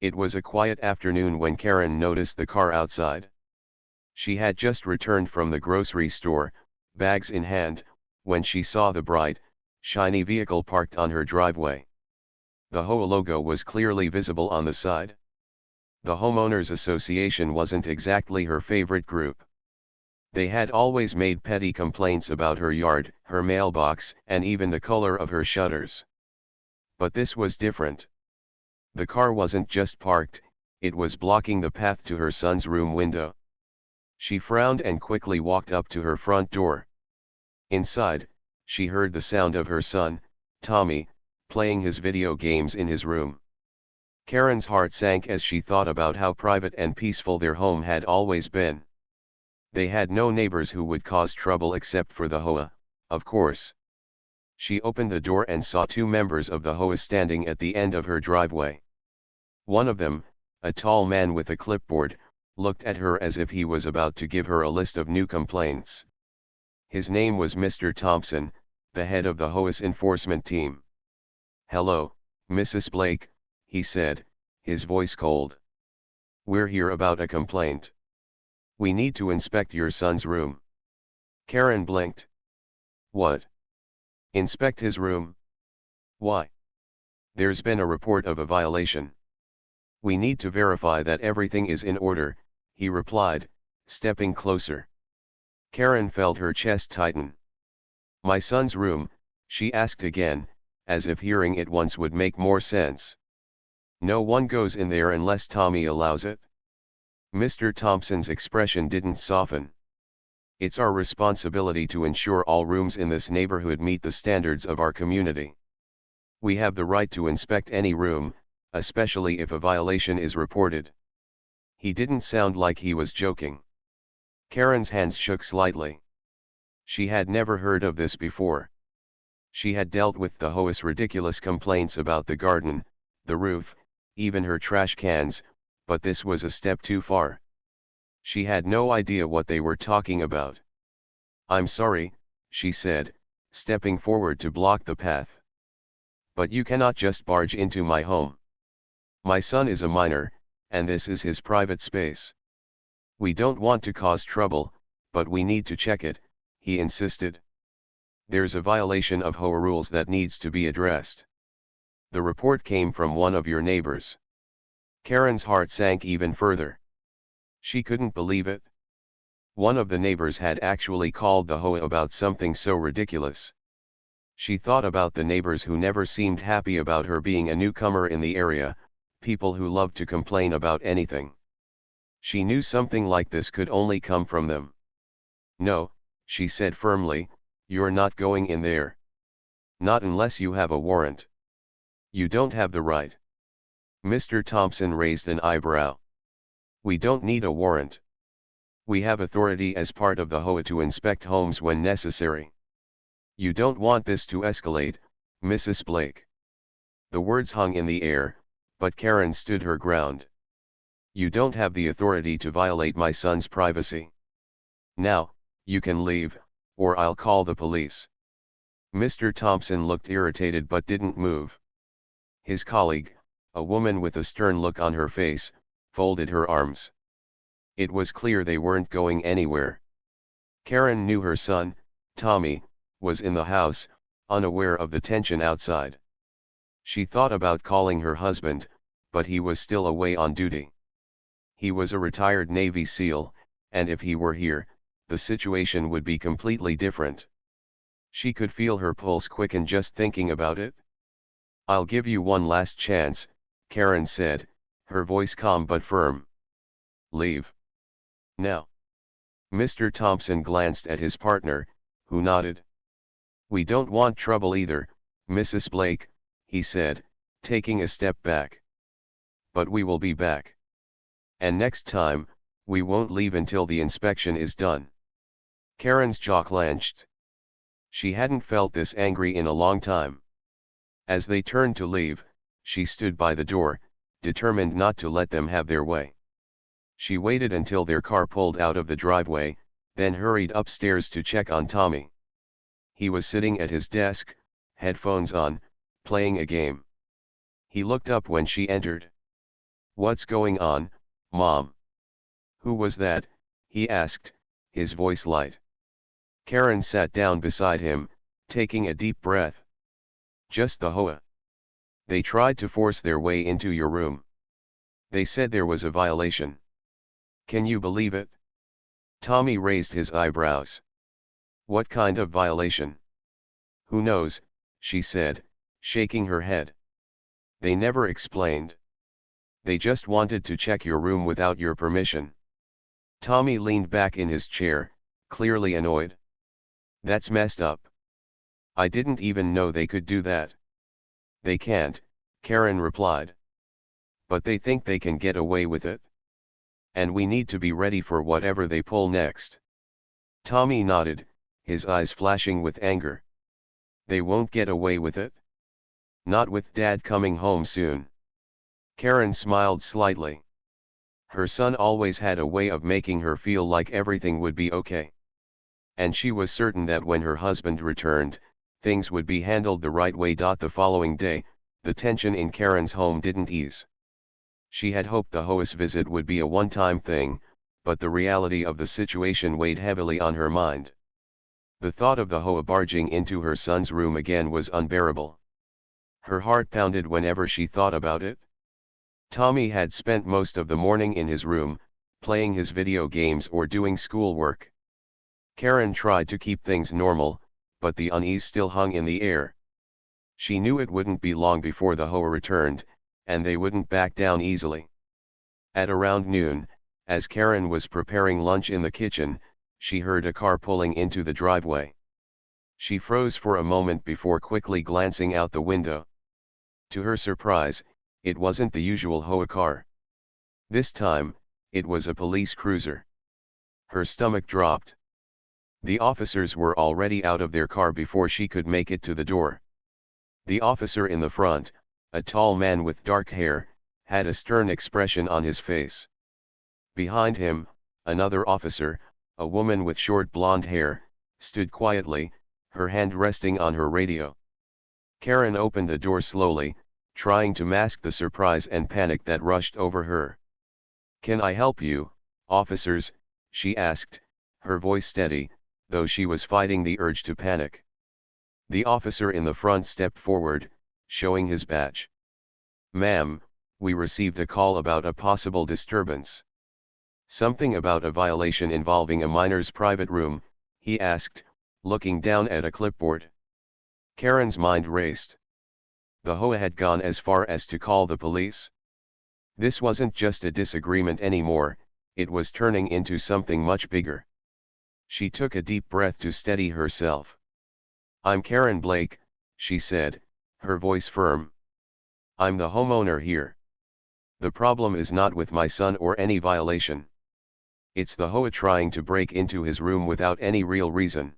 It was a quiet afternoon when Karen noticed the car outside. She had just returned from the grocery store, bags in hand, when she saw the bright, shiny vehicle parked on her driveway. The HOA logo was clearly visible on the side. The Homeowners Association wasn't exactly her favorite group. They had always made petty complaints about her yard, her mailbox, and even the color of her shutters. But this was different. The car wasn't just parked, it was blocking the path to her son's room window. She frowned and quickly walked up to her front door. Inside, she heard the sound of her son, Tommy, playing his video games in his room. Karen's heart sank as she thought about how private and peaceful their home had always been. They had no neighbors who would cause trouble except for the HOA, of course. She opened the door and saw two members of the HOA standing at the end of her driveway. One of them, a tall man with a clipboard, looked at her as if he was about to give her a list of new complaints. His name was Mr. Thompson, the head of the HOA's enforcement team. "Hello, Mrs. Blake," he said, his voice cold. "We're here about a complaint. We need to inspect your son's room." Karen blinked. "What? Inspect his room? Why?" "There's been a report of a violation. We need to verify that everything is in order," he replied, stepping closer. Karen felt her chest tighten. "My son's room?" she asked again, as if hearing it once would make more sense. "No one goes in there unless Tommy allows it." Mr. Thompson's expression didn't soften. "It's our responsibility to ensure all rooms in this neighborhood meet the standards of our community. We have the right to inspect any room, especially if a violation is reported." He didn't sound like he was joking. Karen's hands shook slightly. She had never heard of this before. She had dealt with the HOA's ridiculous complaints about the garden, the roof, even her trash cans, but this was a step too far. She had no idea what they were talking about. "I'm sorry," she said, stepping forward to block the path. "But you cannot just barge into my home. My son is a minor, and this is his private space. We don't want to cause trouble, but we need to check it," he insisted. "There's a violation of HOA rules that needs to be addressed. The report came from one of your neighbors." Karen's heart sank even further. She couldn't believe it. One of the neighbors had actually called the HOA about something so ridiculous. She thought about the neighbors who never seemed happy about her being a newcomer in the area, people who loved to complain about anything. She knew something like this could only come from them. "No," she said firmly, "you're not going in there. Not unless you have a warrant. You don't have the right." Mr. Thompson raised an eyebrow. "We don't need a warrant. We have authority as part of the HOA to inspect homes when necessary. You don't want this to escalate, Mrs. Blake." The words hung in the air, but Karen stood her ground. "You don't have the authority to violate my son's privacy. Now, you can leave, or I'll call the police." Mr. Thompson looked irritated but didn't move. His colleague, a woman with a stern look on her face, folded her arms. It was clear they weren't going anywhere. Karen knew her son, Tommy, was in the house, unaware of the tension outside. She thought about calling her husband, but he was still away on duty. He was a retired Navy SEAL, and if he were here, the situation would be completely different. She could feel her pulse quicken just thinking about it. "I'll give you one last chance," Karen said, her voice calm but firm. "Leave. Now." Mr. Thompson glanced at his partner, who nodded. "We don't want trouble either, Mrs. Blake," he said, taking a step back. "But we will be back. And next time, we won't leave until the inspection is done." Karen's jaw clenched. She hadn't felt this angry in a long time. As they turned to leave, she stood by the door, determined not to let them have their way. She waited until their car pulled out of the driveway, then hurried upstairs to check on Tommy. He was sitting at his desk, headphones on, playing a game. He looked up when she entered. What's going on, Mom? Who was that? He asked, his voice light. Karen sat down beside him, taking a deep breath. Just the HOA. They tried to force their way into your room. They said there was a violation. Can you believe it? Tommy raised his eyebrows. What kind of violation? Who knows, she said, shaking her head. They never explained. They just wanted to check your room without your permission. Tommy leaned back in his chair, clearly annoyed. That's messed up. I didn't even know they could do that. They can't, Karen replied. But they think they can get away with it. And we need to be ready for whatever they pull next. Tommy nodded, his eyes flashing with anger. They won't get away with it. Not with Dad coming home soon. Karen smiled slightly. Her son always had a way of making her feel like everything would be okay. And she was certain that when her husband returned, things would be handled the right way. The following day, the tension in Karen's home didn't ease. She had hoped the HOA's visit would be a one-time thing, but the reality of the situation weighed heavily on her mind. The thought of the HOA barging into her son's room again was unbearable. Her heart pounded whenever she thought about it. Tommy had spent most of the morning in his room, playing his video games or doing schoolwork. Karen tried to keep things normal, but the unease still hung in the air. She knew it wouldn't be long before the HOA returned, and they wouldn't back down easily. At around noon, as Karen was preparing lunch in the kitchen, she heard a car pulling into the driveway. She froze for a moment before quickly glancing out the window. To her surprise, it wasn't the usual HOA car. This time, it was a police cruiser. Her stomach dropped. The officers were already out of their car before she could make it to the door. The officer in the front, a tall man with dark hair, had a stern expression on his face. Behind him, another officer, a woman with short blonde hair, stood quietly, her hand resting on her radio. Karen opened the door slowly, trying to mask the surprise and panic that rushed over her. "Can I help you, officers?" she asked, her voice steady, though she was fighting the urge to panic. The officer in the front stepped forward, showing his badge. "Ma'am, we received a call about a possible disturbance." "Something about a violation involving a minor's private room?" he asked, looking down at a clipboard. Karen's mind raced. The HOA had gone as far as to call the police. This wasn't just a disagreement anymore, it was turning into something much bigger. She took a deep breath to steady herself. "I'm Karen Blake," she said, her voice firm. "I'm the homeowner here. The problem is not with my son or any violation. It's the HOA trying to break into his room without any real reason."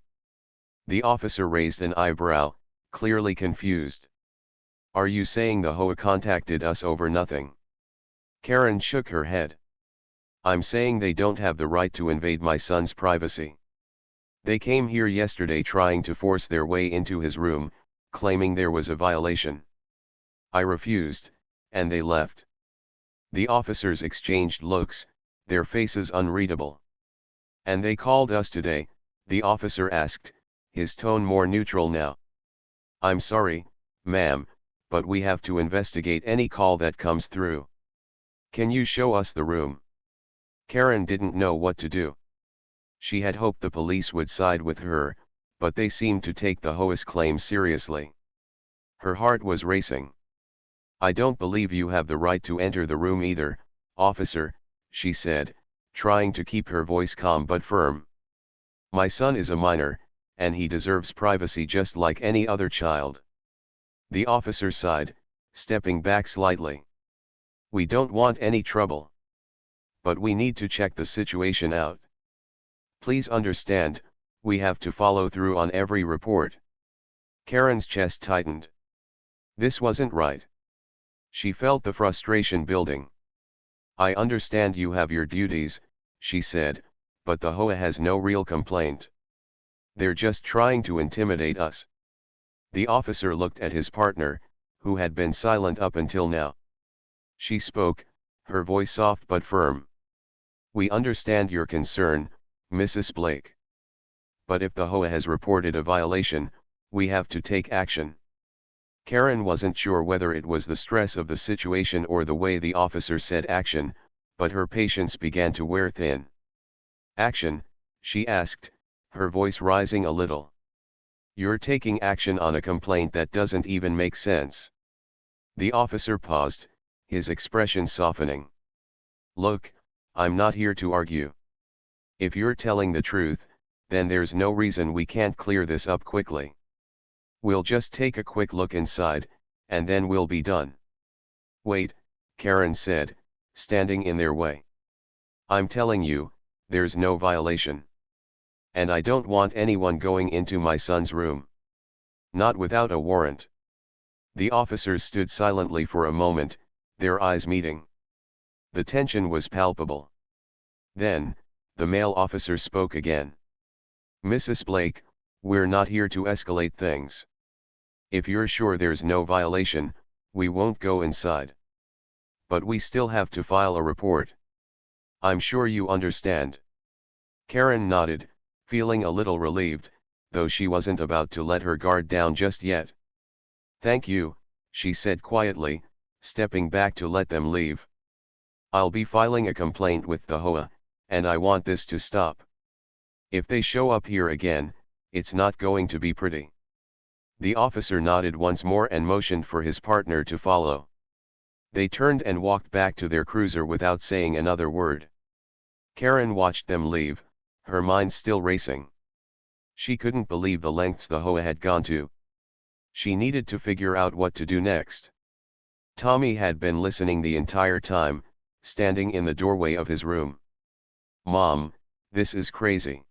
The officer raised an eyebrow, clearly confused. "Are you saying the HOA contacted us over nothing?" Karen shook her head. "I'm saying they don't have the right to invade my son's privacy. They came here yesterday trying to force their way into his room, claiming there was a violation. I refused, and they left." The officers exchanged looks, their faces unreadable. "And they called us today?" the officer asked, his tone more neutral now. "I'm sorry, ma'am, but we have to investigate any call that comes through. Can you show us the room?" Karen didn't know what to do. She had hoped the police would side with her, but they seemed to take the HOA's claim seriously. Her heart was racing. "I don't believe you have the right to enter the room either, officer," she said, trying to keep her voice calm but firm. "My son is a minor, and he deserves privacy just like any other child." The officer sighed, stepping back slightly. "We don't want any trouble. But we need to check the situation out. Please understand, we have to follow through on every report." Karen's chest tightened. This wasn't right. She felt the frustration building. "I understand you have your duties," she said, "but the HOA has no real complaint. They're just trying to intimidate us." The officer looked at his partner, who had been silent up until now. She spoke, her voice soft but firm. "We understand your concern, Mrs. Blake. But if the HOA has reported a violation, we have to take action." Karen wasn't sure whether it was the stress of the situation or the way the officer said action, but her patience began to wear thin. "Action?" she asked, her voice rising a little. "You're taking action on a complaint that doesn't even make sense." The officer paused, his expression softening. "Look, I'm not here to argue. If you're telling the truth, then there's no reason we can't clear this up quickly. We'll just take a quick look inside, and then we'll be done." "Wait," Karen said, standing in their way. "I'm telling you, there's no violation. And I don't want anyone going into my son's room. Not without a warrant." The officers stood silently for a moment, their eyes meeting. The tension was palpable. Then, the male officer spoke again. "Mrs. Blake, we're not here to escalate things. If you're sure there's no violation, we won't go inside. But we still have to file a report. I'm sure you understand." Karen nodded, feeling a little relieved, though she wasn't about to let her guard down just yet. "Thank you," she said quietly, stepping back to let them leave. "I'll be filing a complaint with the HOA, and I want this to stop. If they show up here again, it's not going to be pretty." The officer nodded once more and motioned for his partner to follow. They turned and walked back to their cruiser without saying another word. Karen watched them leave, her mind still racing. She couldn't believe the lengths the HOA had gone to. She needed to figure out what to do next. Tommy had been listening the entire time, standing in the doorway of his room. "Mom, this is crazy."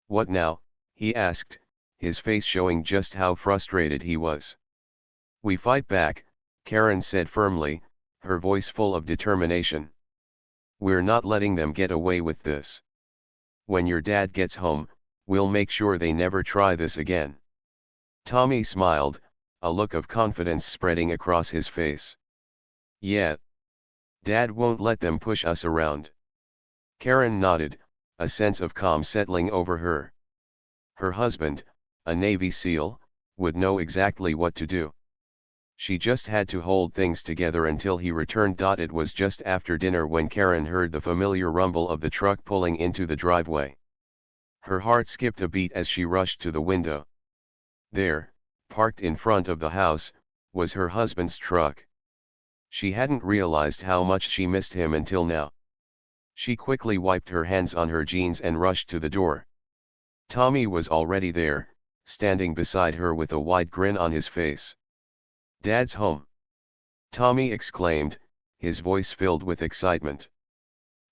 "What now?" he asked, his face showing just how frustrated he was. "We fight back," Karen said firmly, her voice full of determination. "We're not letting them get away with this. When your dad gets home, we'll make sure they never try this again." Tommy smiled, a look of confidence spreading across his face. "Yeah. Dad won't let them push us around." Karen nodded, a sense of calm settling over her. Her husband, a Navy SEAL, would know exactly what to do. She just had to hold things together until he returned. It was just after dinner when Karen heard the familiar rumble of the truck pulling into the driveway. Her heart skipped a beat as she rushed to the window. There, parked in front of the house, was her husband's truck. She hadn't realized how much she missed him until now. She quickly wiped her hands on her jeans and rushed to the door. Tommy was already there, standing beside her with a wide grin on his face. "Dad's home!" Tommy exclaimed, his voice filled with excitement.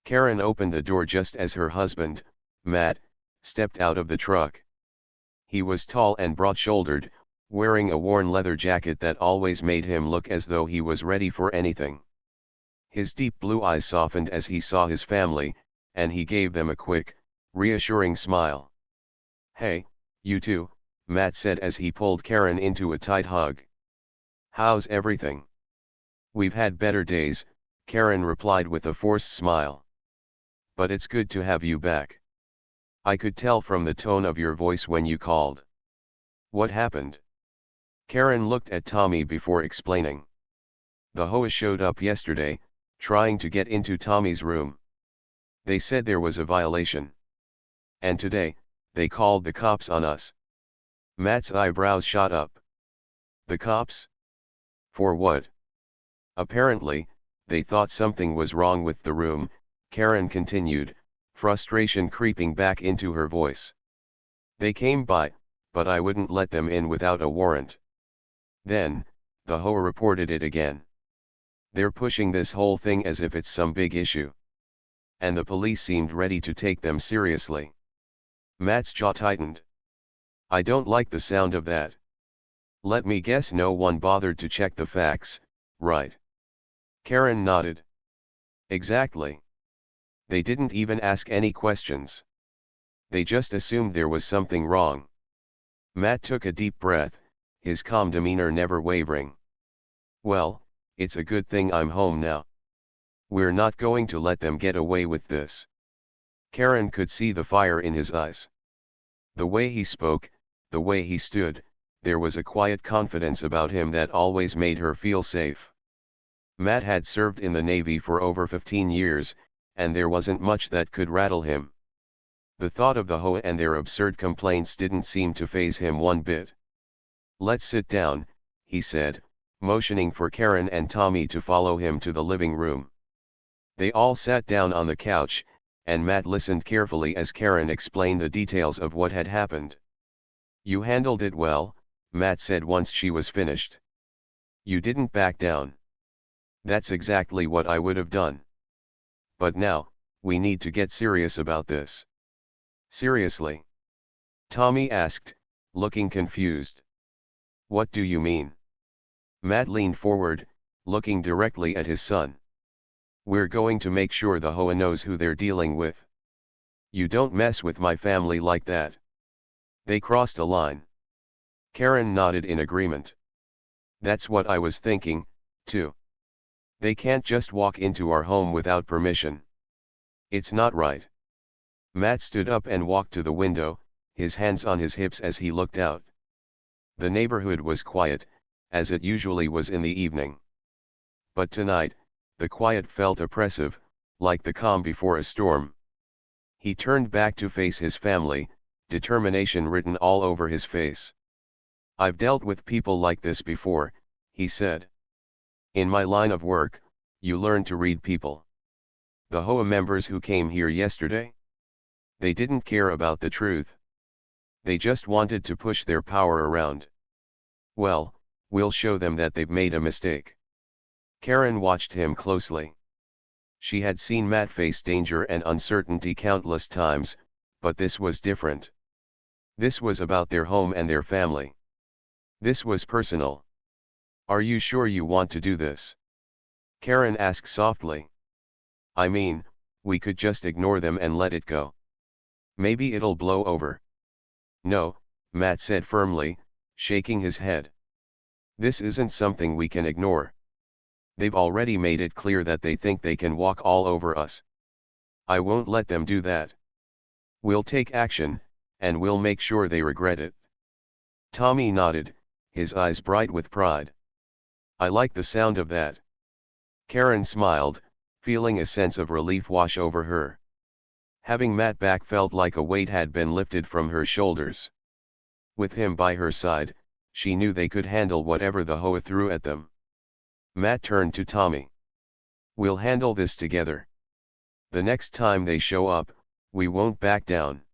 Karen opened the door just as her husband, Matt, stepped out of the truck. He was tall and broad-shouldered, wearing a worn leather jacket that always made him look as though he was ready for anything. His deep blue eyes softened as he saw his family, and he gave them a quick, reassuring smile. "Hey, you two," Matt said as he pulled Karen into a tight hug. "How's everything?" "We've had better days," Karen replied with a forced smile. "But it's good to have you back. I could tell from the tone of your voice when you called." "What happened?" Karen looked at Tommy before explaining. "The HOA showed up yesterday, trying to get into Tommy's room. They said there was a violation. And today, they called the cops on us." Matt's eyebrows shot up. "The cops? For what?" "Apparently, they thought something was wrong with the room," Karen continued, frustration creeping back into her voice. "They came by, but I wouldn't let them in without a warrant. Then, the HOA reported it again. They're pushing this whole thing as if it's some big issue. And the police seemed ready to take them seriously." Matt's jaw tightened. "I don't like the sound of that. Let me guess, no one bothered to check the facts, right?" Karen nodded. "Exactly. They didn't even ask any questions. They just assumed there was something wrong." Matt took a deep breath, his calm demeanor never wavering. "Well, it's a good thing I'm home now. We're not going to let them get away with this. Karen could see the fire in his eyes. The way he spoke, the way he stood, there was a quiet confidence about him that always made her feel safe. Matt had served in the Navy for over 15 years, and there wasn't much that could rattle him. The thought of the HOA and their absurd complaints didn't seem to faze him one bit. "Let's sit down," he said, motioning for Karen and Tommy to follow him to the living room. They all sat down on the couch, and Matt listened carefully as Karen explained the details of what had happened. "You handled it well," Matt said once she was finished. "You didn't back down." "That's exactly what I would have done. But now, we need to get serious about this." "Seriously?" Tommy asked, looking confused. "What do you mean?" Matt leaned forward, looking directly at his son. "We're going to make sure the HOA knows who they're dealing with. You don't mess with my family like that. They crossed a line." Karen nodded in agreement. "That's what I was thinking, too. They can't just walk into our home without permission. It's not right." Matt stood up and walked to the window, his hands on his hips as he looked out. The neighborhood was quiet, as it usually was in the evening. But tonight, the quiet felt oppressive, like the calm before a storm. He turned back to face his family, determination written all over his face. "I've dealt with people like this before," he said. "In my line of work, you learn to read people. The HOA members who came here yesterday? They didn't care about the truth. They just wanted to push their power around. Well, we'll show them that they've made a mistake." Karen watched him closely. She had seen Matt face danger and uncertainty countless times, but this was different. This was about their home and their family. This was personal. "Are you sure you want to do this?" Karen asked softly. "I mean, we could just ignore them and let it go. Maybe it'll blow over." "No," Matt said firmly, shaking his head. "This isn't something we can ignore. They've already made it clear that they think they can walk all over us. I won't let them do that. We'll take action, and we'll make sure they regret it." Tommy nodded, his eyes bright with pride. "I like the sound of that." Karen smiled, feeling a sense of relief wash over her. Having Matt back felt like a weight had been lifted from her shoulders. With him by her side, she knew they could handle whatever the HOA threw at them. Matt turned to Tommy. "We'll handle this together. The next time they show up, we won't back down.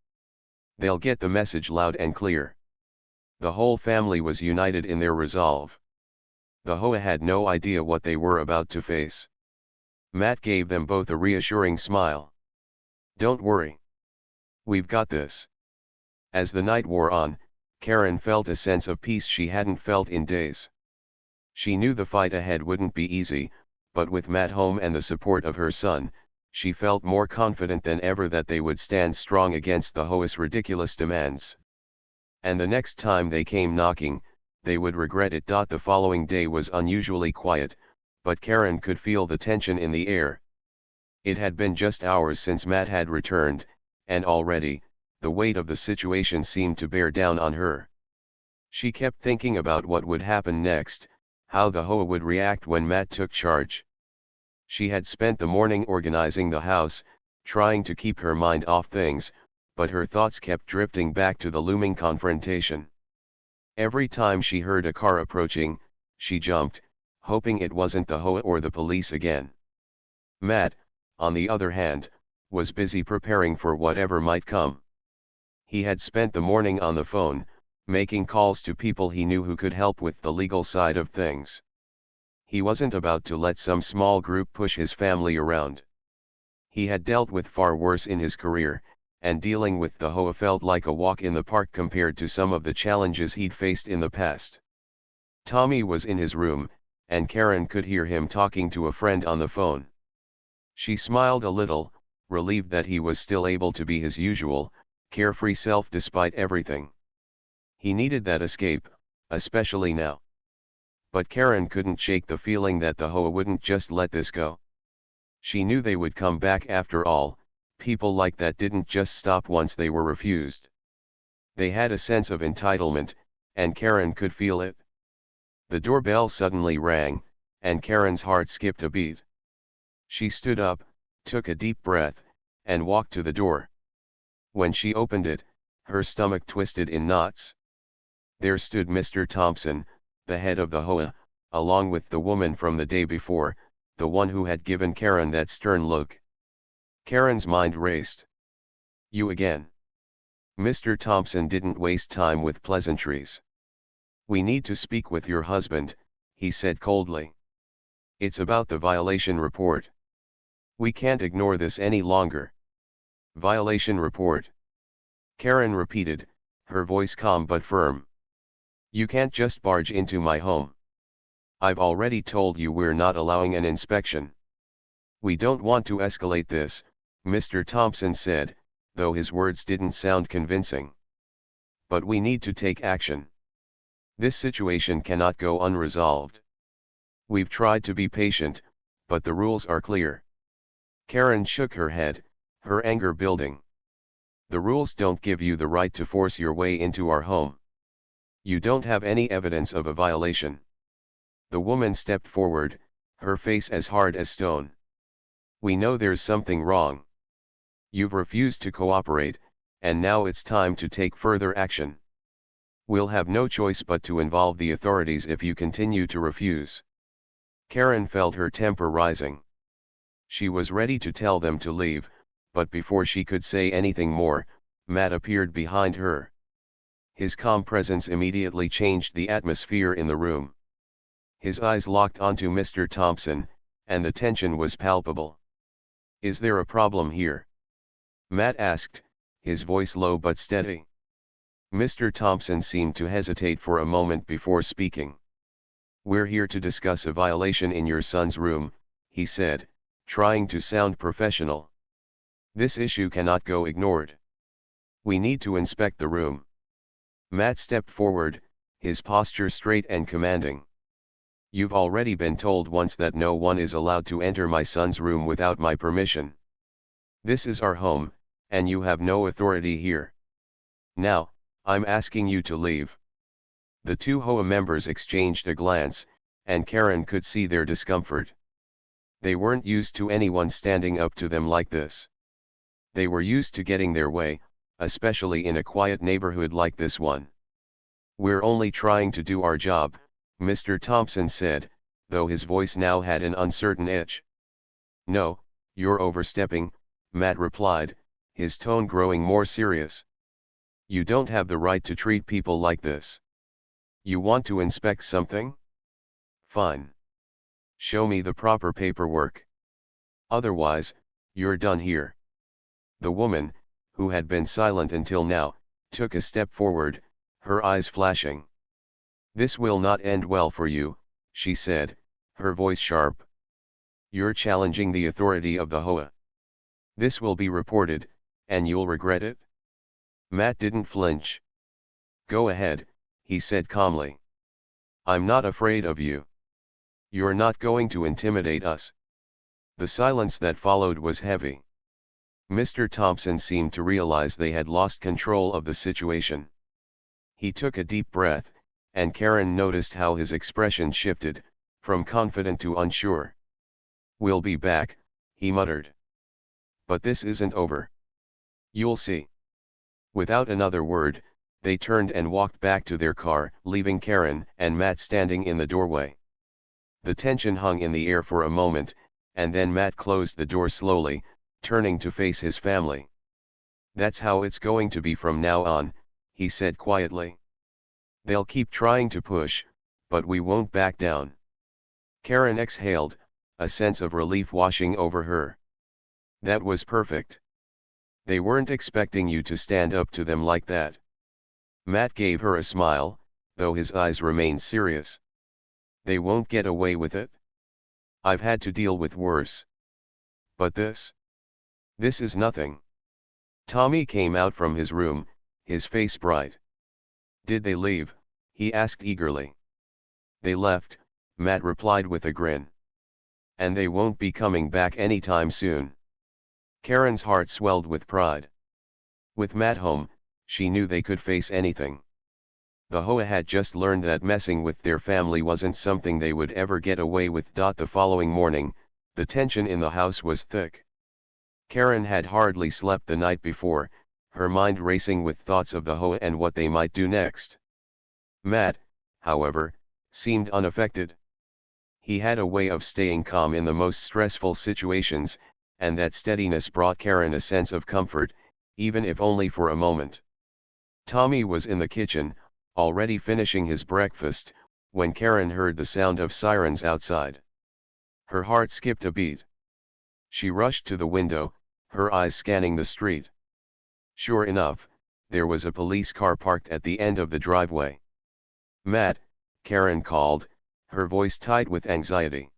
They'll get the message loud and clear." The whole family was united in their resolve. The HOA had no idea what they were about to face. Matt gave them both a reassuring smile. "Don't worry. We've got this." As the night wore on, Karen felt a sense of peace she hadn't felt in days. She knew the fight ahead wouldn't be easy, but with Matt home and the support of her son, she felt more confident than ever that they would stand strong against the HOA's ridiculous demands. And the next time they came knocking, they would regret it. The following day was unusually quiet, but Karen could feel the tension in the air. It had been just hours since Matt had returned, and already, the weight of the situation seemed to bear down on her. She kept thinking about what would happen next, how the HOA would react when Matt took charge. She had spent the morning organizing the house, trying to keep her mind off things, but her thoughts kept drifting back to the looming confrontation. Every time she heard a car approaching, she jumped, hoping it wasn't the HOA or the police again. Matt, on the other hand, was busy preparing for whatever might come. He had spent the morning on the phone, making calls to people he knew who could help with the legal side of things. He wasn't about to let some small group push his family around. He had dealt with far worse in his career, and dealing with the HOA felt like a walk in the park compared to some of the challenges he'd faced in the past. Tommy was in his room, and Karen could hear him talking to a friend on the phone. She smiled a little, relieved that he was still able to be his usual, carefree self despite everything. He needed that escape, especially now. But Karen couldn't shake the feeling that the HOA wouldn't just let this go. She knew they would come back after all. People like that didn't just stop once they were refused. They had a sense of entitlement, and Karen could feel it. The doorbell suddenly rang, and Karen's heart skipped a beat. She stood up, took a deep breath, and walked to the door. When she opened it, her stomach twisted in knots. There stood Mr. Thompson, the head of the HOA, along with the woman from the day before, the one who had given Karen that stern look. Karen's mind raced. "You again?" Mr. Thompson didn't waste time with pleasantries. "We need to speak with your husband," he said coldly. "It's about the violation report. We can't ignore this any longer." "Violation report?" Karen repeated, her voice calm but firm. "You can't just barge into my home. I've already told you we're not allowing an inspection." "We don't want to escalate this," Mr. Thompson said, though his words didn't sound convincing. "But we need to take action. This situation cannot go unresolved. We've tried to be patient, but the rules are clear." Karen shook her head, her anger building. "The rules don't give you the right to force your way into our home. You don't have any evidence of a violation." The woman stepped forward, her face as hard as stone. "We know there's something wrong. You've refused to cooperate, and now it's time to take further action. We'll have no choice but to involve the authorities if you continue to refuse." Karen felt her temper rising. She was ready to tell them to leave, but before she could say anything more, Matt appeared behind her. His calm presence immediately changed the atmosphere in the room. His eyes locked onto Mr. Thompson, and the tension was palpable. "Is there a problem here?" Matt asked, his voice low but steady. Mr. Thompson seemed to hesitate for a moment before speaking. "We're here to discuss a violation in your son's room," he said, trying to sound professional. "This issue cannot go ignored. We need to inspect the room." Matt stepped forward, his posture straight and commanding. "You've already been told once that no one is allowed to enter my son's room without my permission. This is our home, and you have no authority here. Now, I'm asking you to leave." The two HOA members exchanged a glance, and Karen could see their discomfort. They weren't used to anyone standing up to them like this. They were used to getting their way, especially in a quiet neighborhood like this one. "We're only trying to do our job," Mr. Thompson said, though his voice now had an uncertain edge. "No, you're overstepping," Matt replied, his tone growing more serious. "You don't have the right to treat people like this. You want to inspect something? Fine. Show me the proper paperwork. Otherwise, you're done here." The woman, who had been silent until now, took a step forward, her eyes flashing. "This will not end well for you," she said, her voice sharp. "You're challenging the authority of the HOA. This will be reported, and you'll regret it." Matt didn't flinch. "Go ahead," he said calmly. "I'm not afraid of you. You're not going to intimidate us." The silence that followed was heavy. Mr. Thompson seemed to realize they had lost control of the situation. He took a deep breath, and Karen noticed how his expression shifted, from confident to unsure. "We'll be back," he muttered. "But this isn't over. You'll see." Without another word, they turned and walked back to their car, leaving Karen and Matt standing in the doorway. The tension hung in the air for a moment, and then Matt closed the door slowly, turning to face his family. "That's how it's going to be from now on," he said quietly. "They'll keep trying to push, but we won't back down." Karen exhaled, a sense of relief washing over her. That was perfect. They weren't expecting you to stand up to them like that. Matt gave her a smile, though his eyes remained serious. "They won't get away with it. I've had to deal with worse. But this is nothing." Tommy came out from his room, his face bright. "Did they leave?" he asked eagerly. "They left," Matt replied with a grin. And they won't be coming back anytime soon. Karen's heart swelled with pride. With Matt home, she knew they could face anything. The HOA had just learned that messing with their family wasn't something they would ever get away with. The following morning, the tension in the house was thick. Karen had hardly slept the night before, her mind racing with thoughts of the HOA and what they might do next. Matt, however, seemed unaffected. He had a way of staying calm in the most stressful situations, and that steadiness brought Karen a sense of comfort, even if only for a moment. Tommy was in the kitchen, already finishing his breakfast, when Karen heard the sound of sirens outside. Her heart skipped a beat. She rushed to the window, her eyes scanning the street. Sure enough, there was a police car parked at the end of the driveway. "Matt," Karen called, her voice tight with anxiety.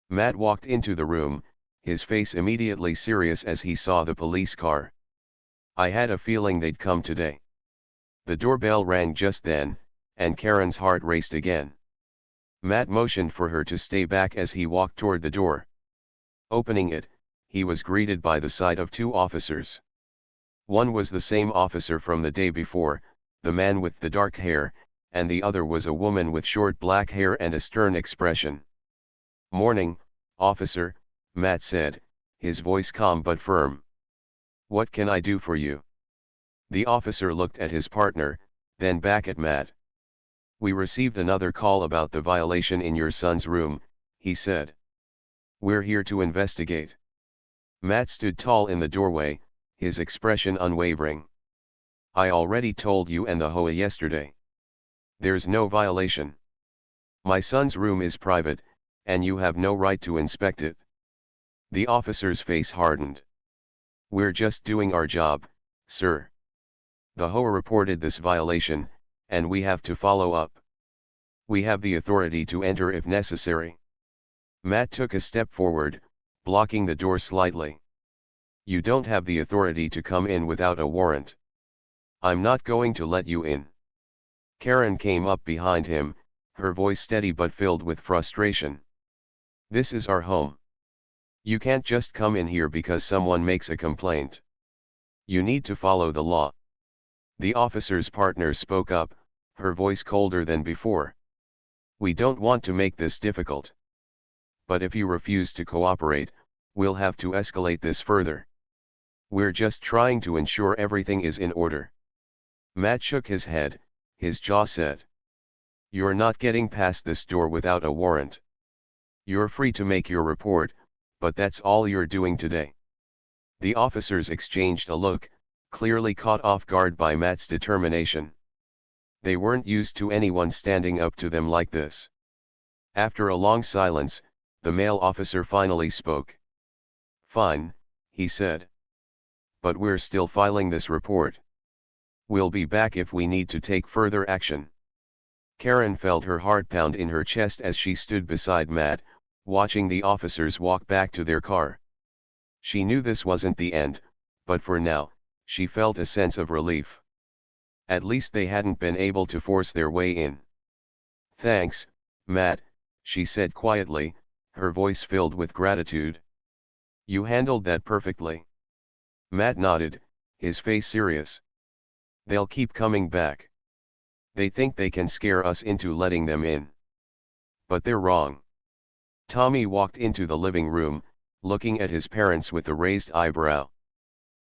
Matt walked into the room, his face immediately serious as he saw the police car. "I had a feeling they'd come today." The doorbell rang just then, and Karen's heart raced again. Matt motioned for her to stay back as he walked toward the door. Opening it, he was greeted by the sight of two officers. One was the same officer from the day before, the man with the dark hair, and the other was a woman with short black hair and a stern expression. "Morning, officer," Matt said, his voice calm but firm. "What can I do for you?" The officer looked at his partner, then back at Matt. "We received another call about the violation in your son's room," he said. "We're here to investigate." Matt stood tall in the doorway, his expression unwavering. "I already told you and the HOA yesterday. There's no violation. My son's room is private, and you have no right to inspect it." The officer's face hardened. "We're just doing our job, sir. The HOA reported this violation, and we have to follow up. We have the authority to enter if necessary." Matt took a step forward, blocking the door slightly. "You don't have the authority to come in without a warrant. I'm not going to let you in." Karen came up behind him, her voice steady but filled with frustration. "This is our home. You can't just come in here because someone makes a complaint. You need to follow the law." The officer's partner spoke up, her voice colder than before. "We don't want to make this difficult. But if you refuse to cooperate, we'll have to escalate this further. We're just trying to ensure everything is in order." Matt shook his head, his jaw set. "You're not getting past this door without a warrant. You're free to make your report, but that's all you're doing today." The officers exchanged a look, clearly caught off guard by Matt's determination. They weren't used to anyone standing up to them like this. After a long silence, the male officer finally spoke. "Fine," he said. "But we're still filing this report. We'll be back if we need to take further action." Karen felt her heart pound in her chest as she stood beside Matt, watching the officers walk back to their car. She knew this wasn't the end, but for now, she felt a sense of relief. At least they hadn't been able to force their way in. "Thanks, Matt," she said quietly, her voice filled with gratitude. "You handled that perfectly." Matt nodded, his face serious. "They'll keep coming back. They think they can scare us into letting them in. But they're wrong." Tommy walked into the living room, looking at his parents with a raised eyebrow.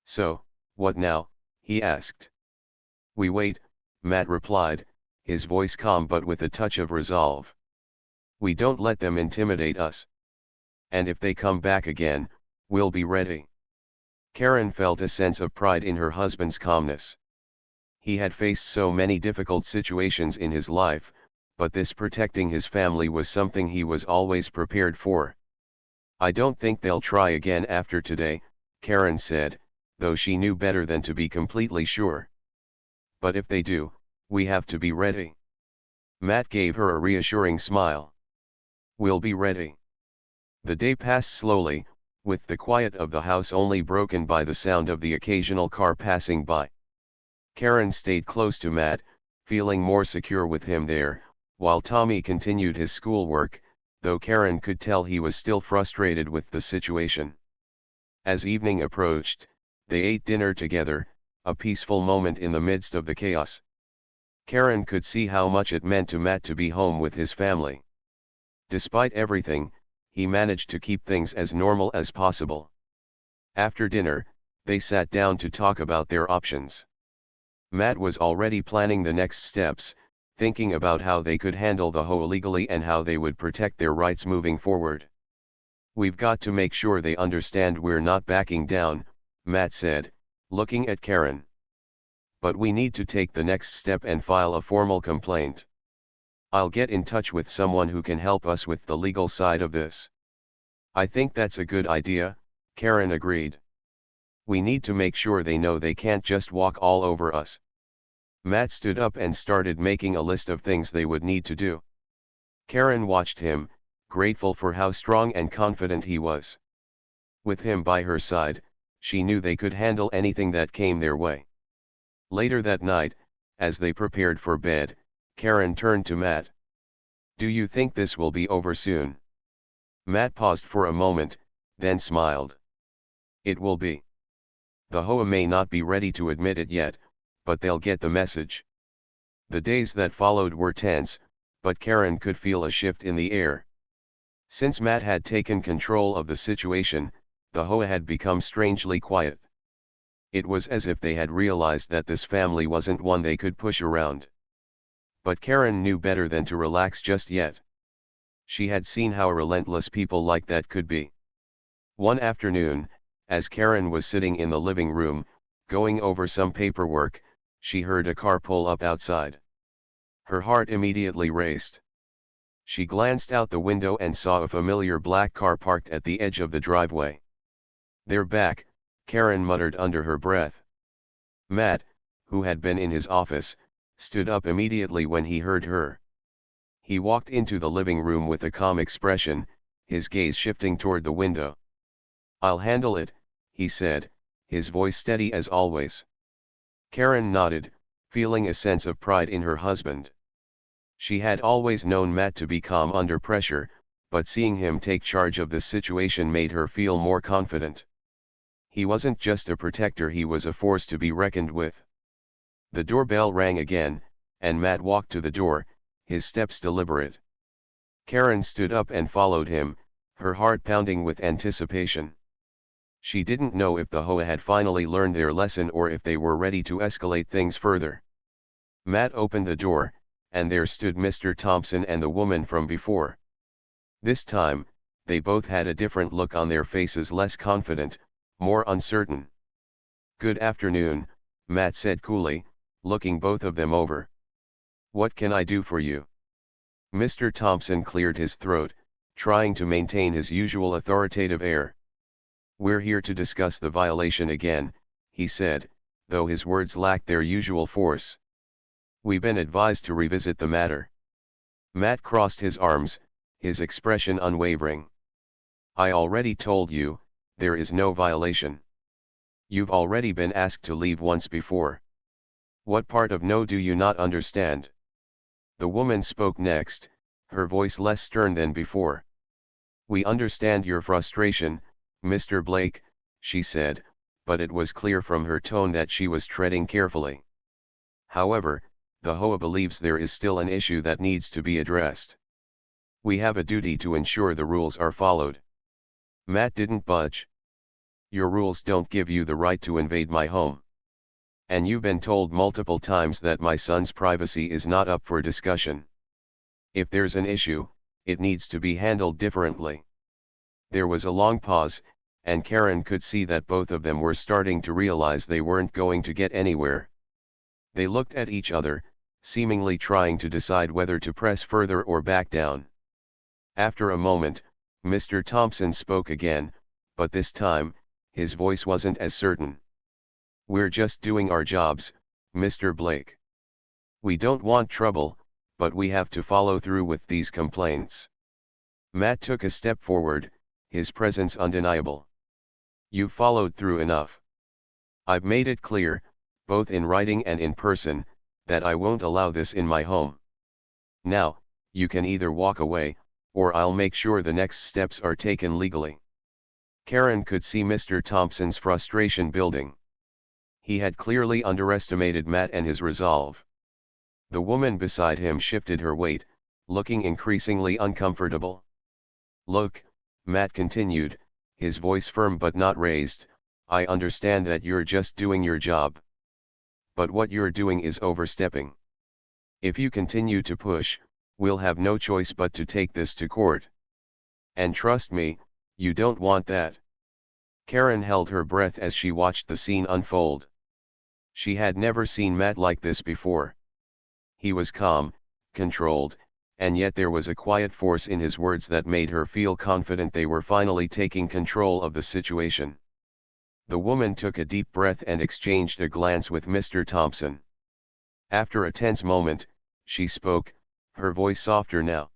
"So, what now?" he asked. "We wait," Matt replied, his voice calm but with a touch of resolve. "We don't let them intimidate us. And if they come back again, we'll be ready." Karen felt a sense of pride in her husband's calmness. He had faced so many difficult situations in his life, but this protecting his family was something he was always prepared for. "I don't think they'll try again after today," Karen said, though she knew better than to be completely sure. "But if they do, we have to be ready." Matt gave her a reassuring smile. "We'll be ready." The day passed slowly, with the quiet of the house only broken by the sound of the occasional car passing by. Karen stayed close to Matt, feeling more secure with him there, while Tommy continued his schoolwork, though Karen could tell he was still frustrated with the situation. As evening approached, they ate dinner together, a peaceful moment in the midst of the chaos. Karen could see how much it meant to Matt to be home with his family. Despite everything, he managed to keep things as normal as possible. After dinner, they sat down to talk about their options. Matt was already planning the next steps, thinking about how they could handle the HOA legally and how they would protect their rights moving forward. "We've got to make sure they understand we're not backing down," Matt said, looking at Karen. "But we need to take the next step and file a formal complaint. I'll get in touch with someone who can help us with the legal side of this." "I think that's a good idea," Karen agreed. "We need to make sure they know they can't just walk all over us." Matt stood up and started making a list of things they would need to do. Karen watched him, grateful for how strong and confident he was. With him by her side, she knew they could handle anything that came their way. Later that night, as they prepared for bed, Karen turned to Matt. "Do you think this will be over soon?" Matt paused for a moment, then smiled. "It will be. The HOA may not be ready to admit it yet, but they'll get the message." The days that followed were tense, but Karen could feel a shift in the air. Since Matt had taken control of the situation, the HOA had become strangely quiet. It was as if they had realized that this family wasn't one they could push around. But Karen knew better than to relax just yet. She had seen how relentless people like that could be. One afternoon, as Karen was sitting in the living room, going over some paperwork, she heard a car pull up outside. Her heart immediately raced. She glanced out the window and saw a familiar black car parked at the edge of the driveway. "They're back," Karen muttered under her breath. Matt, who had been in his office, stood up immediately when he heard her. He walked into the living room with a calm expression, his gaze shifting toward the window. "I'll handle it," he said, his voice steady as always. Karen nodded, feeling a sense of pride in her husband. She had always known Matt to be calm under pressure, but seeing him take charge of the situation made her feel more confident. He wasn't just a protector, he was a force to be reckoned with. The doorbell rang again, and Matt walked to the door, his steps deliberate. Karen stood up and followed him, her heart pounding with anticipation. She didn't know if the HOA had finally learned their lesson or if they were ready to escalate things further. Matt opened the door, and there stood Mr. Thompson and the woman from before. This time, they both had a different look on their faces, less confident, more uncertain. "Good afternoon," Matt said coolly, looking both of them over. "What can I do for you?" Mr. Thompson cleared his throat, trying to maintain his usual authoritative air. "We're here to discuss the violation again," he said, though his words lacked their usual force. "We've been advised to revisit the matter." Matt crossed his arms, his expression unwavering. "I already told you, there is no violation. You've already been asked to leave once before. What part of no do you not understand?" The woman spoke next, her voice less stern than before. "We understand your frustration, Mr. Blake," she said, but it was clear from her tone that she was treading carefully. "However, the HOA believes there is still an issue that needs to be addressed. We have a duty to ensure the rules are followed." Matt didn't budge. "Your rules don't give you the right to invade my home. And you've been told multiple times that my son's privacy is not up for discussion. If there's an issue, it needs to be handled differently." There was a long pause, and Karen could see that both of them were starting to realize they weren't going to get anywhere. They looked at each other, seemingly trying to decide whether to press further or back down. After a moment, Mr. Thompson spoke again, but this time, his voice wasn't as certain. "We're just doing our jobs, Mr. Blake. We don't want trouble, but we have to follow through with these complaints." Matt took a step forward, his presence undeniable. "You've followed through enough. I've made it clear, both in writing and in person, that I won't allow this in my home. Now, you can either walk away, or I'll make sure the next steps are taken legally." Karen could see Mr. Thompson's frustration building. He had clearly underestimated Matt and his resolve. The woman beside him shifted her weight, looking increasingly uncomfortable. "Look," Matt continued, his voice firm but not raised, "I understand that you're just doing your job. But what you're doing is overstepping. If you continue to push, we'll have no choice but to take this to court. And trust me, you don't want that." Karen held her breath as she watched the scene unfold. She had never seen Matt like this before. He was calm, controlled, and yet there was a quiet force in his words that made her feel confident they were finally taking control of the situation. The woman took a deep breath and exchanged a glance with Mr. Thompson. After a tense moment, she spoke, her voice softer now.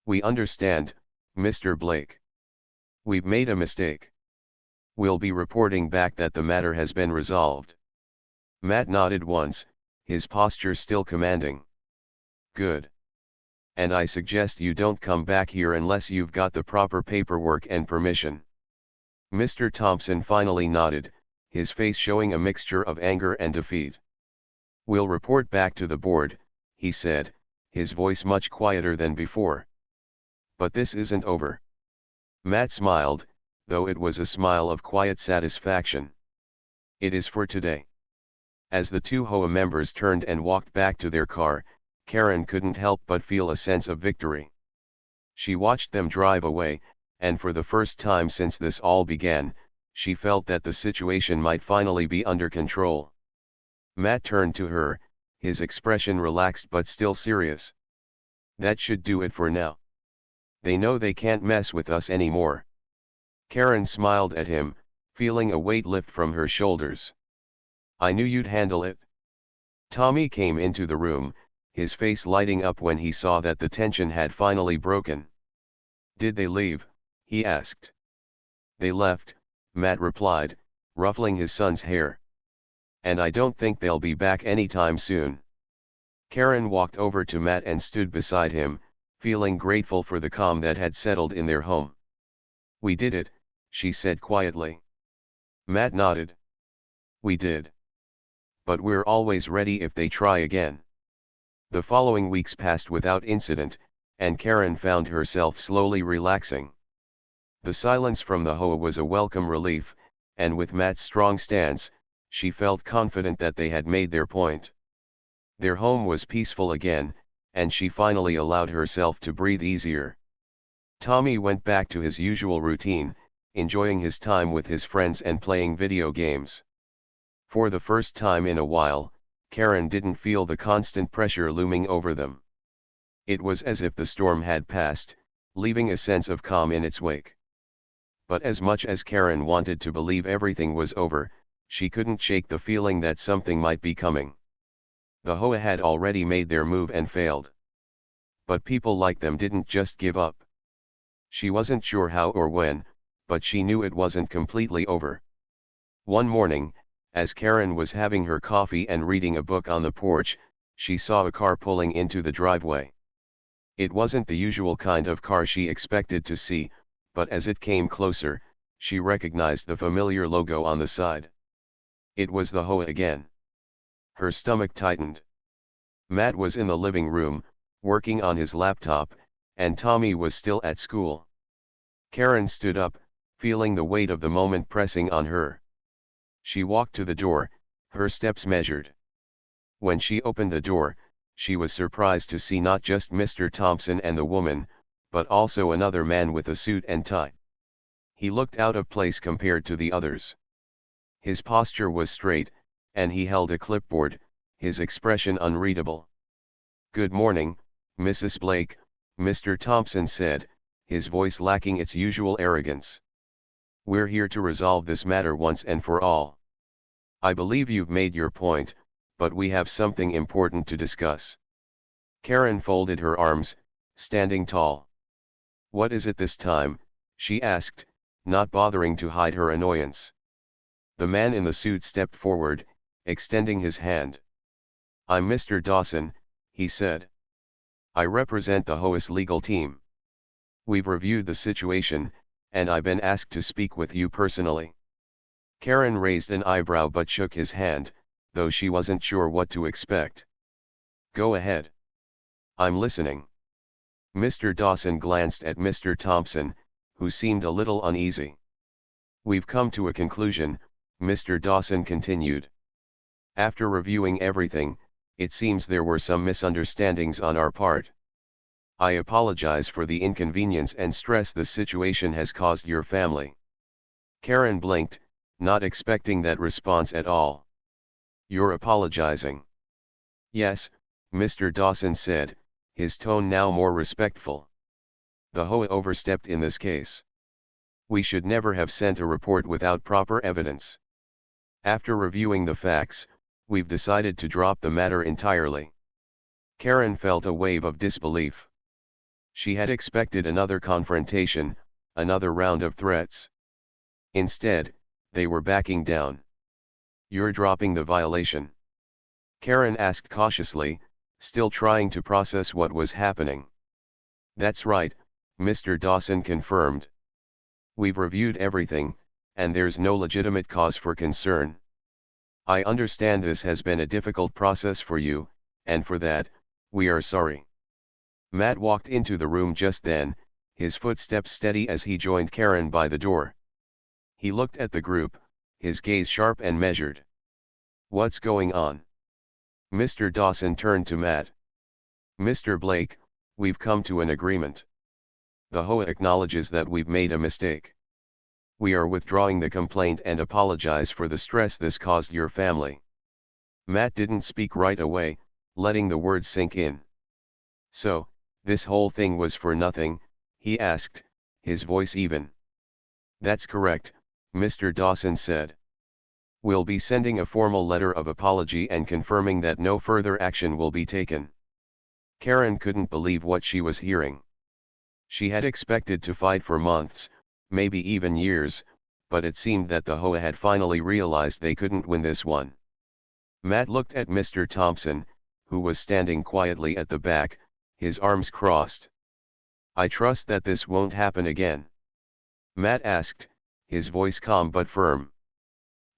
"We understand, Mr. Blake. We've made a mistake. We'll be reporting back that the matter has been resolved." Matt nodded once, his posture still commanding. "Good. And I suggest you don't come back here unless you've got the proper paperwork and permission." Mr. Thompson finally nodded, his face showing a mixture of anger and defeat. "We'll report back to the board," he said, his voice much quieter than before. "But this isn't over." Matt smiled, though it was a smile of quiet satisfaction. "It is for today." As the two HOA members turned and walked back to their car, Karen couldn't help but feel a sense of victory. She watched them drive away, and for the first time since this all began, she felt that the situation might finally be under control. Matt turned to her, his expression relaxed but still serious. "That should do it for now. They know they can't mess with us anymore." Karen smiled at him, feeling a weight lift from her shoulders. "I knew you'd handle it." Tommy came into the room, his face lighting up when he saw that the tension had finally broken. "Did they leave?" he asked. "They left," Matt replied, ruffling his son's hair. "And I don't think they'll be back anytime soon." Karen walked over to Matt and stood beside him, feeling grateful for the calm that had settled in their home. "We did it," she said quietly. Matt nodded. "We did. But we're always ready if they try again." The following weeks passed without incident, and Karen found herself slowly relaxing. The silence from the HOA was a welcome relief, and with Matt's strong stance, she felt confident that they had made their point. Their home was peaceful again, and she finally allowed herself to breathe easier. Tommy went back to his usual routine, enjoying his time with his friends and playing video games. For the first time in a while, Karen didn't feel the constant pressure looming over them. It was as if the storm had passed, leaving a sense of calm in its wake. But as much as Karen wanted to believe everything was over, she couldn't shake the feeling that something might be coming. The HOA had already made their move and failed. But people like them didn't just give up. She wasn't sure how or when, but she knew it wasn't completely over. One morning, as Karen was having her coffee and reading a book on the porch, she saw a car pulling into the driveway. It wasn't the usual kind of car she expected to see, but as it came closer, she recognized the familiar logo on the side. It was the HOA again. Her stomach tightened. Matt was in the living room, working on his laptop, and Tommy was still at school. Karen stood up, feeling the weight of the moment pressing on her. She walked to the door, her steps measured. When she opened the door, she was surprised to see not just Mr. Thompson and the woman, but also another man with a suit and tie. He looked out of place compared to the others. His posture was straight, and he held a clipboard, his expression unreadable. "Good morning, Mrs. Blake," Mr. Thompson said, his voice lacking its usual arrogance. "We're here to resolve this matter once and for all. I believe you've made your point, but we have something important to discuss." Karen folded her arms, standing tall. "What is it this time?" she asked, not bothering to hide her annoyance. The man in the suit stepped forward, extending his hand. "I'm Mr. Dawson," he said. "I represent the HOA's legal team. We've reviewed the situation, and I've been asked to speak with you personally. Karen raised an eyebrow but shook his hand, though she wasn't sure what to expect. Go ahead. I'm listening. Mr. Dawson glanced at Mr. Thompson, who seemed a little uneasy. We've come to a conclusion, Mr. Dawson continued. After reviewing everything, it seems there were some misunderstandings on our part. I apologize for the inconvenience and stress the situation has caused your family. Karen blinked, not expecting that response at all. You're apologizing? Yes, Mr. Dawson said, his tone now more respectful. The HOA overstepped in this case. We should never have sent a report without proper evidence. After reviewing the facts, we've decided to drop the matter entirely. Karen felt a wave of disbelief. She had expected another confrontation, another round of threats. Instead, they were backing down. You're dropping the violation? Karen asked cautiously, still trying to process what was happening. That's right, Mr. Dawson confirmed. We've reviewed everything, and there's no legitimate cause for concern. I understand this has been a difficult process for you, and for that, we are sorry. Matt walked into the room just then, his footsteps steady as he joined Karen by the door. He looked at the group, his gaze sharp and measured. What's going on? Mr. Dawson turned to Matt. Mr. Blake, we've come to an agreement. The HOA acknowledges that we've made a mistake. We are withdrawing the complaint and apologize for the stress this caused your family. Matt didn't speak right away, letting the words sink in. So, this whole thing was for nothing, he asked, his voice even. That's correct, Mr. Dawson said. We'll be sending a formal letter of apology and confirming that no further action will be taken. Karen couldn't believe what she was hearing. She had expected to fight for months, maybe even years, but it seemed that the HOA had finally realized they couldn't win this one. Matt looked at Mr. Thompson, who was standing quietly at the back, his arms crossed. I trust that this won't happen again? Matt asked, his voice calm but firm.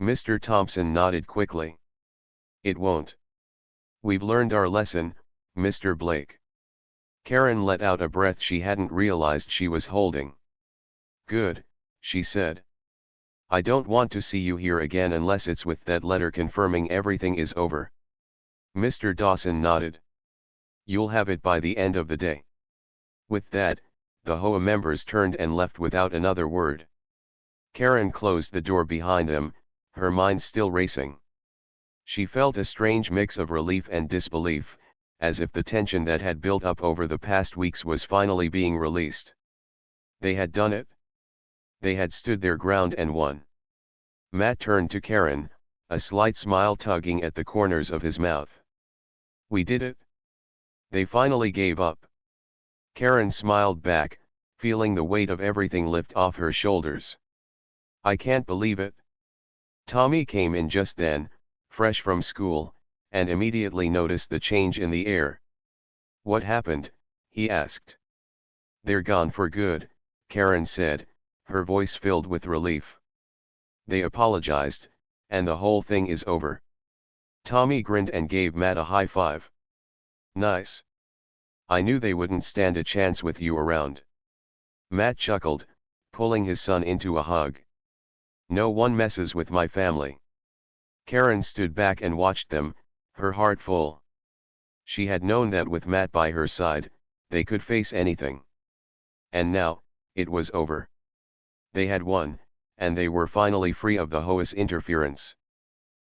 Mr. Thompson nodded quickly. It won't. We've learned our lesson, Mr. Blake. Karen let out a breath she hadn't realized she was holding. Good, she said. I don't want to see you here again unless it's with that letter confirming everything is over. Mr. Dawson nodded. You'll have it by the end of the day. With that, the HOA members turned and left without another word. Karen closed the door behind them, her mind still racing. She felt a strange mix of relief and disbelief, as if the tension that had built up over the past weeks was finally being released. They had done it. They had stood their ground and won. Matt turned to Karen, a slight smile tugging at the corners of his mouth. We did it. They finally gave up. Karen smiled back, feeling the weight of everything lift off her shoulders. I can't believe it. Tommy came in just then, fresh from school, and immediately noticed the change in the air. What happened? He asked. They're gone for good, Karen said, her voice filled with relief. They apologized, and the whole thing is over. Tommy grinned and gave Matt a high five. Nice. I knew they wouldn't stand a chance with you around. Matt chuckled, pulling his son into a hug. No one messes with my family. Karen stood back and watched them, her heart full. She had known that with Matt by her side, they could face anything. And now, it was over. They had won, and they were finally free of the HOA's interference.